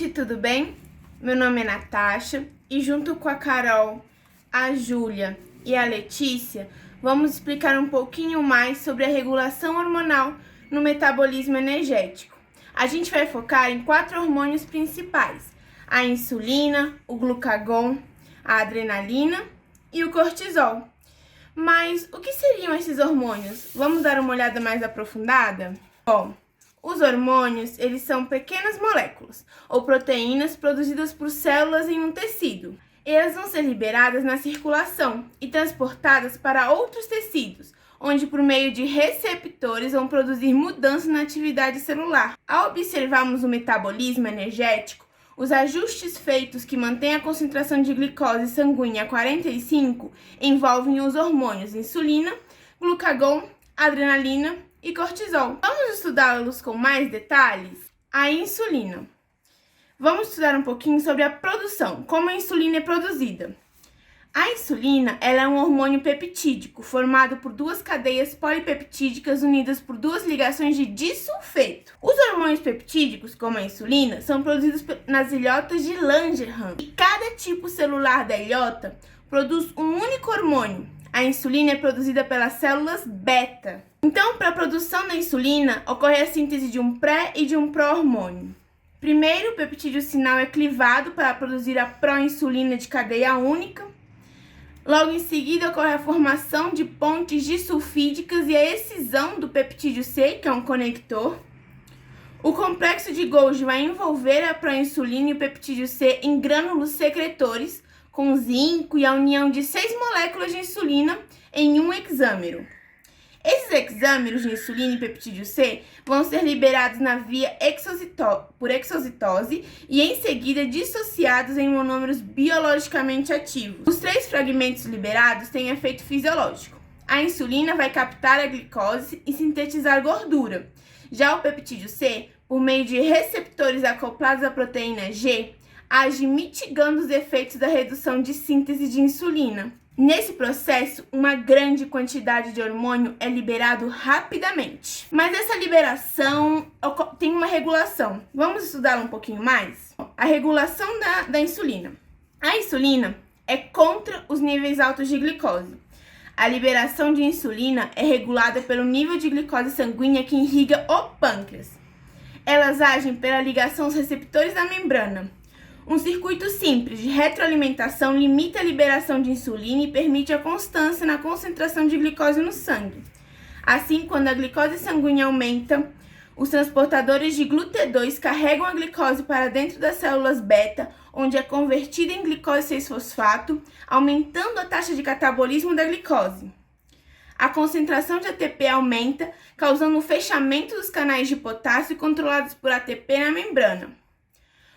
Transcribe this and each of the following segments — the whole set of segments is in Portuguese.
gente, tudo bem? Meu nome é Natasha e junto com a Carol, a Júlia e a Letícia, vamos explicar um pouquinho mais sobre a regulação hormonal no metabolismo energético. A gente vai focar em 4 hormônios principais: a insulina, o glucagon, a adrenalina e o cortisol. Mas o que seriam esses hormônios? Vamos dar uma olhada mais aprofundada? Bom, os hormônios, eles são pequenas moléculas ou proteínas produzidas por células em um tecido. Elas vão ser liberadas na circulação e transportadas para outros tecidos, onde por meio de receptores vão produzir mudanças na atividade celular. Ao observarmos o metabolismo energético, os ajustes feitos que mantêm a concentração de glicose sanguínea a 45 envolvem os hormônios insulina, glucagon, adrenalina e cortisol. Vamos estudá-los com mais detalhes? A insulina. Vamos estudar um pouquinho sobre a produção, como a insulina é produzida. A insulina ela é um hormônio peptídico formado por 2 cadeias polipeptídicas unidas por 2 ligações de disulfeto. Os hormônios peptídicos, como a insulina, são produzidos nas ilhotas de Langerhans. E cada tipo celular da ilhota produz um único hormônio. A insulina é produzida pelas células beta. Então, para a produção da insulina, ocorre a síntese de um pré e de um pró-hormônio. Primeiro, o peptídeo sinal é clivado para produzir a pró-insulina de cadeia única. Logo em seguida, ocorre a formação de pontes disulfídicas e a excisão do peptídeo C, que é um conector. O complexo de Golgi vai envolver a pró-insulina e o peptídeo C em grânulos secretores, com zinco e a união de 6 moléculas de insulina em um hexâmero. Esses hexâmeros de insulina e peptídeo C vão ser liberados na via por exocitose e em seguida dissociados em monômeros biologicamente ativos. Os 3 fragmentos liberados têm efeito fisiológico. A insulina vai captar a glicose e sintetizar gordura. Já o peptídeo C, por meio de receptores acoplados à proteína G, age mitigando os efeitos da redução de síntese de insulina. Nesse processo, uma grande quantidade de hormônio é liberado rapidamente. Mas essa liberação tem uma regulação. Vamos estudá-la um pouquinho mais? A regulação da insulina. A insulina é contra os níveis altos de glicose. A liberação de insulina é regulada pelo nível de glicose sanguínea que irriga o pâncreas. Elas agem pela ligação aos receptores da membrana. Um circuito simples de retroalimentação limita a liberação de insulina e permite a constância na concentração de glicose no sangue. Assim, quando a glicose sanguínea aumenta, os transportadores de GLUT2 carregam a glicose para dentro das células beta, onde é convertida em glicose 6-fosfato, aumentando a taxa de catabolismo da glicose. A concentração de ATP aumenta, causando o fechamento dos canais de potássio controlados por ATP na membrana.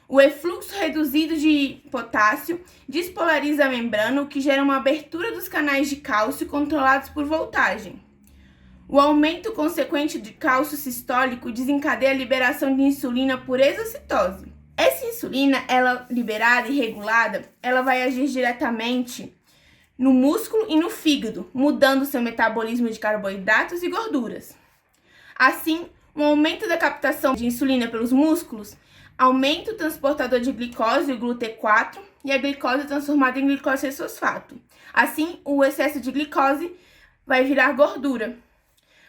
O efluxo reduzido de potássio despolariza a membrana, o que gera uma abertura dos canais de cálcio controlados por voltagem. O aumento consequente de cálcio sistólico desencadeia a liberação de insulina por exocitose. Essa insulina, ela liberada e regulada, ela vai agir diretamente no músculo e no fígado, mudando seu metabolismo de carboidratos e gorduras. Assim, o aumento da captação de insulina pelos músculos aumenta o transportador de glicose, o GLUT4, e a glicose é transformada em glicose 6-fosfato. Assim, o excesso de glicose vai virar gordura.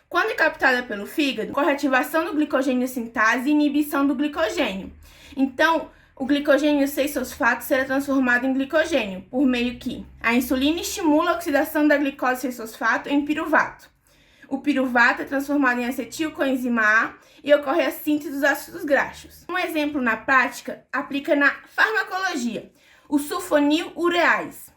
Quando é captada pelo fígado, ocorre a ativação do glicogênio sintase e inibição do glicogênio. Então, o glicogênio 6-fosfato será transformado em glicogênio, por meio que a insulina estimula a oxidação da glicose 6-fosfato em piruvato. O piruvato é transformado em acetilcoenzima A e ocorre a síntese dos ácidos graxos. Um exemplo na prática aplica na farmacologia, o sulfonilurease.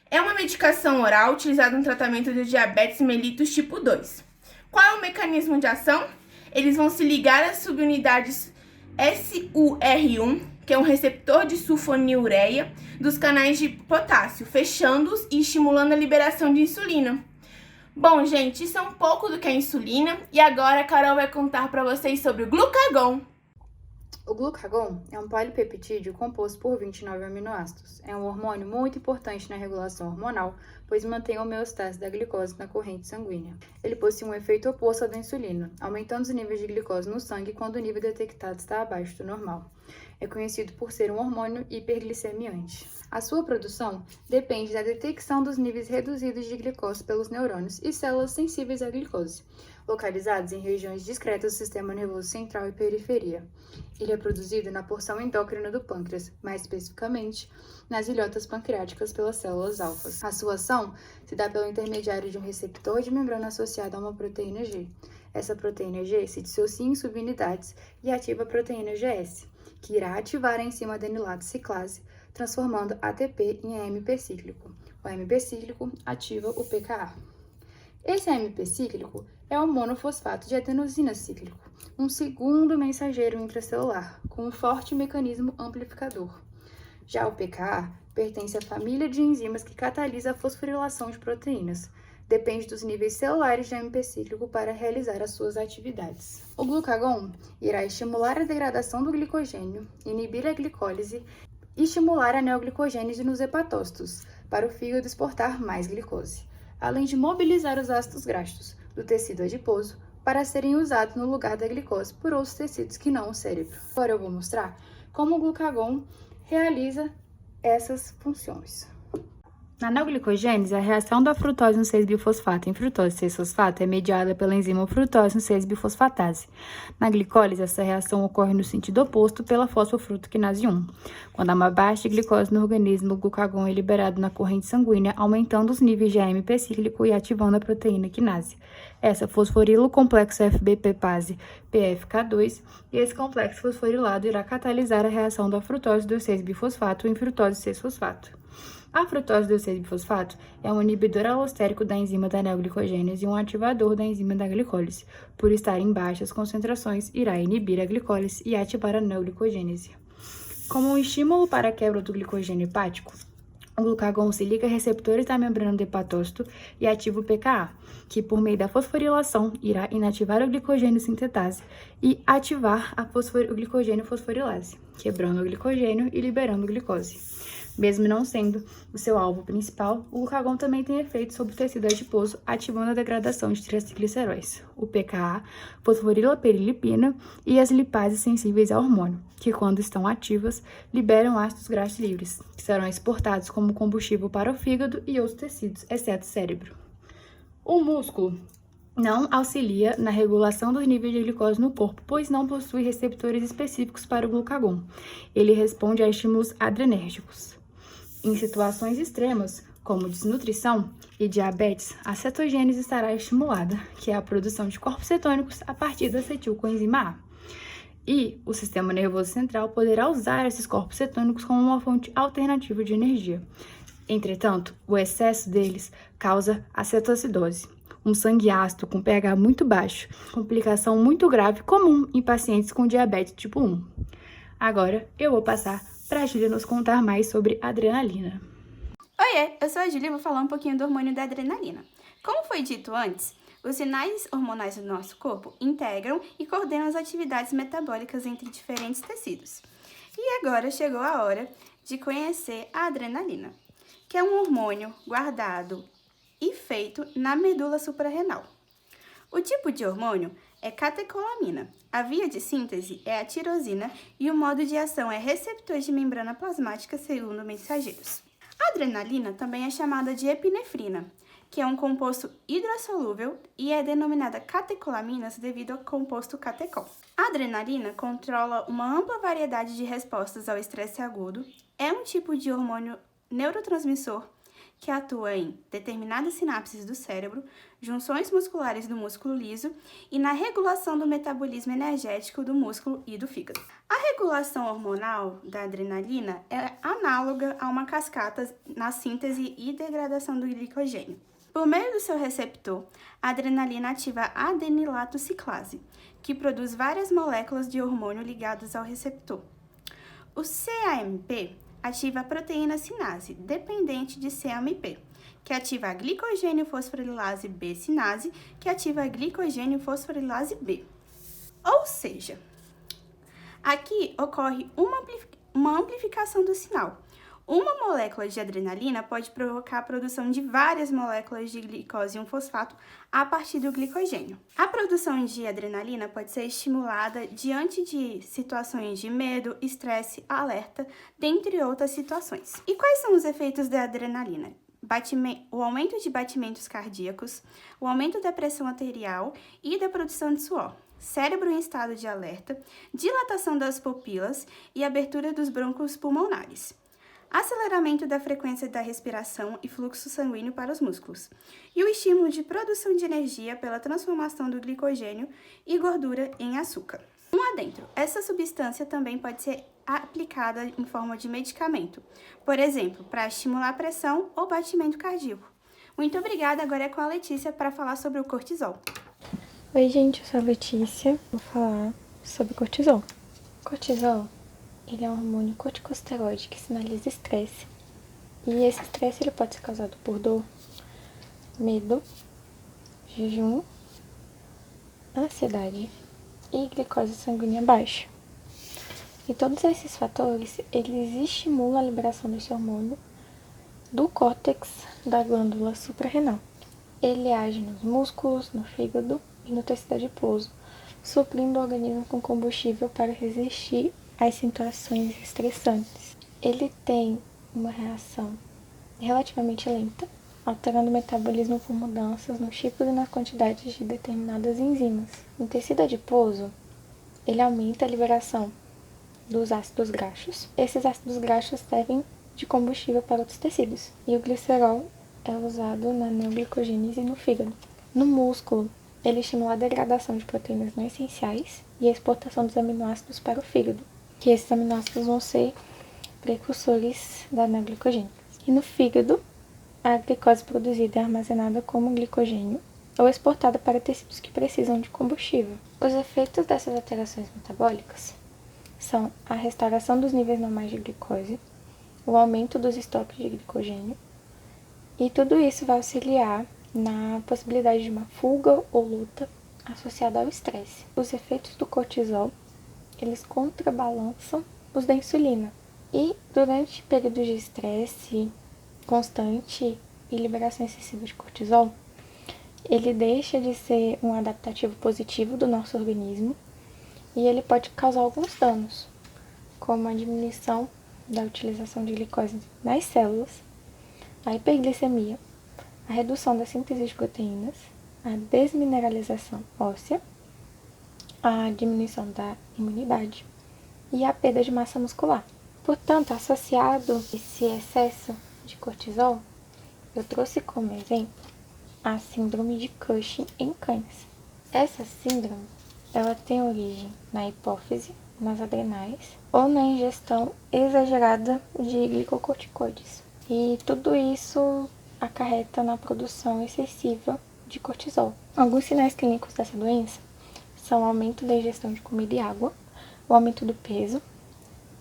É uma medicação oral utilizada no tratamento de diabetes mellitus tipo 2. Qual é o mecanismo de ação? Eles vão se ligar às subunidades SUR1, que é um receptor de sulfonilureia, dos canais de potássio, fechando-os e estimulando a liberação de insulina. Bom, gente, isso é um pouco do que é a insulina e agora a Carol vai contar para vocês sobre o glucagon. O glucagon é um polipeptídeo composto por 29 aminoácidos. É um hormônio muito importante na regulação hormonal, pois mantém a homeostase da glicose na corrente sanguínea. Ele possui um efeito oposto ao da insulina, aumentando os níveis de glicose no sangue quando o nível detectado está abaixo do normal. É conhecido por ser um hormônio hiperglicemiante. A sua produção depende da detecção dos níveis reduzidos de glicose pelos neurônios e células sensíveis à glicose, localizados em regiões discretas do sistema nervoso central e periferia. Ele é produzido na porção endócrina do pâncreas, mais especificamente nas ilhotas pancreáticas pelas células alfas. A sua ação se dá pelo intermediário de um receptor de membrana associado a uma proteína G. Essa proteína G se dissocia em subunidades e ativa a proteína GS, que irá ativar a enzima adenilato ciclase, transformando ATP em AMP cíclico. O AMP cíclico ativa o pKa. Esse AMP cíclico é o monofosfato de adenosina cíclico, um segundo mensageiro intracelular, com um forte mecanismo amplificador. Já o pKa pertence à família de enzimas que catalisa a fosforilação de proteínas. Depende dos níveis celulares de AMP cíclico para realizar as suas atividades. O glucagon irá estimular a degradação do glicogênio, inibir a glicólise e estimular a neoglicogênese nos hepatócitos, para o fígado exportar mais glicose, além de mobilizar os ácidos graxos do tecido adiposo para serem usados no lugar da glicose por outros tecidos que não o cérebro. Agora eu vou mostrar como o glucagon realiza essas funções. Na neoglicogênese, a reação da frutose no 6-biofosfato em frutose 6-fosfato é mediada pela enzima frutose no 6-bifosfatase. Na glicólise, essa reação ocorre no sentido oposto pela fosfofrutoquinase 1. Quando há uma baixa de glicose no organismo, o glucagon é liberado na corrente sanguínea, aumentando os níveis de AMP cíclico e ativando a proteína quinase. Essa fosforila o complexo FBP-pase PFK2 e esse complexo fosforilado irá catalisar a reação da frutose do 6-bifosfato em frutose 6-fosfato. A frutose do 6-bifosfato é um inibidor alostérico da enzima da neoglicogênese e um ativador da enzima da glicólise. Por estar em baixas concentrações, irá inibir a glicólise e ativar a neoglicogênese. Como um estímulo para a quebra do glicogênio hepático, o glucagon se liga a receptores da membrana do hepatócito e ativa o pKa, que por meio da fosforilação irá inativar o glicogênio sintetase e ativar o glicogênio fosforilase, quebrando o glicogênio e liberando glicose. Mesmo não sendo o seu alvo principal, o glucagon também tem efeito sobre o tecido adiposo, ativando a degradação de triacilgliceróis, o pKa, fosforila perilipina e as lipases sensíveis ao hormônio, que quando estão ativas, liberam ácidos graxos livres, que serão exportados como combustível para o fígado e outros tecidos, exceto o cérebro. O músculo não auxilia na regulação dos níveis de glicose no corpo, pois não possui receptores específicos para o glucagon. Ele responde a estímulos adrenérgicos. Em situações extremas, como desnutrição e diabetes, a cetogênese estará estimulada, que é a produção de corpos cetônicos a partir da acetilcoenzima A. E o sistema nervoso central poderá usar esses corpos cetônicos como uma fonte alternativa de energia. Entretanto, o excesso deles causa acetoacidose, um sangue ácido com pH muito baixo, complicação muito grave comum em pacientes com diabetes tipo 1. Agora eu vou passar para a Júlia nos contar mais sobre adrenalina. Oiê, eu sou a Júlia e vou falar um pouquinho do hormônio da adrenalina. Como foi dito antes, os sinais hormonais do nosso corpo integram e coordenam as atividades metabólicas entre diferentes tecidos. E agora chegou a hora de conhecer a adrenalina, que é um hormônio guardado e feito na medula suprarrenal. O tipo de hormônio é catecolamina. A via de síntese é a tirosina e o modo de ação é receptor de membrana plasmática segundo mensageiros. A adrenalina também é chamada de epinefrina, que é um composto hidrossolúvel e é denominada catecolaminas devido ao composto catecol. A adrenalina controla uma ampla variedade de respostas ao estresse agudo, é um tipo de hormônio neurotransmissor que atua em determinadas sinapses do cérebro, junções musculares do músculo liso e na regulação do metabolismo energético do músculo e do fígado. A regulação hormonal da adrenalina é análoga a uma cascata na síntese e degradação do glicogênio. Por meio do seu receptor, a adrenalina ativa a adenilato ciclase, que produz várias moléculas de hormônio ligadas ao receptor. O CAMP ativa a proteína sinase, dependente de CAMP, que ativa a glicogênio fosforilase B sinase, que ativa a glicogênio fosforilase B. Ou seja, aqui ocorre uma amplificação do sinal. Uma molécula de adrenalina pode provocar a produção de várias moléculas de glicose 1-fosfato a partir do glicogênio. A produção de adrenalina pode ser estimulada diante de situações de medo, estresse, alerta, dentre outras situações. E quais são os efeitos da adrenalina? O aumento de batimentos cardíacos, o aumento da pressão arterial e da produção de suor, cérebro em estado de alerta, dilatação das pupilas e abertura dos brônquios pulmonares, aceleramento da frequência da respiração e fluxo sanguíneo para os músculos, e o estímulo de produção de energia pela transformação do glicogênio e gordura em açúcar. Um adentro, essa substância também pode ser aplicada em forma de medicamento, por exemplo, para estimular a pressão ou batimento cardíaco. Muito obrigada, agora é com a Letícia para falar sobre o cortisol. Oi gente, eu sou a Letícia, vou falar sobre cortisol. Cortisol, ele é um hormônio corticosteroide que sinaliza estresse. E esse estresse ele pode ser causado por dor, medo, jejum, ansiedade e glicose sanguínea baixa. E todos esses fatores, eles estimulam a liberação desse hormônio do córtex da glândula suprarrenal. Ele age nos músculos, no fígado e no tecido adiposo, suprindo o organismo com combustível para resistir às situações estressantes. Ele tem uma reação relativamente lenta, alterando o metabolismo por mudanças nos tipos e nas quantidades de determinadas enzimas. No tecido adiposo, ele aumenta a liberação dos ácidos graxos. Esses ácidos graxos servem de combustível para outros tecidos. E o glicerol é usado na neoglicogênese no fígado. No músculo, ele estimula a degradação de proteínas não essenciais e a exportação dos aminoácidos para o fígado, que esses aminoácidos vão ser precursores da neoglicogênese. E no fígado, a glicose produzida é armazenada como glicogênio ou exportada para tecidos que precisam de combustível. Os efeitos dessas alterações metabólicas são a restauração dos níveis normais de glicose, o aumento dos estoques de glicogênio, e tudo isso vai auxiliar na possibilidade de uma fuga ou luta associada ao estresse. Os efeitos do cortisol, eles contrabalançam os da insulina. E durante períodos de estresse constante e liberação excessiva de cortisol, ele deixa de ser um adaptativo positivo do nosso organismo e ele pode causar alguns danos, como a diminuição da utilização de glicose nas células, a hiperglicemia, a redução da síntese de proteínas, a desmineralização óssea, a diminuição da imunidade e a perda de massa muscular. Portanto, associado a esse excesso de cortisol, eu trouxe como exemplo a síndrome de Cushing em cães. Essa síndrome, ela tem origem na hipófise, nas adrenais ou na ingestão exagerada de glicocorticoides. E tudo isso acarreta na produção excessiva de cortisol. Alguns sinais clínicos dessa doença são o aumento da ingestão de comida e água, o aumento do peso,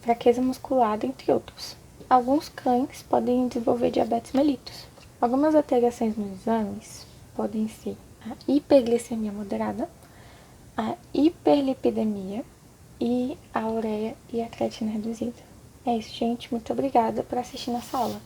fraqueza muscular, entre outros. Alguns cães podem desenvolver diabetes mellitus. Algumas alterações nos exames podem ser a hiperglicemia moderada, a hiperlipidemia e a ureia e a creatina reduzida. É isso, gente. Muito obrigada por assistir nossa aula.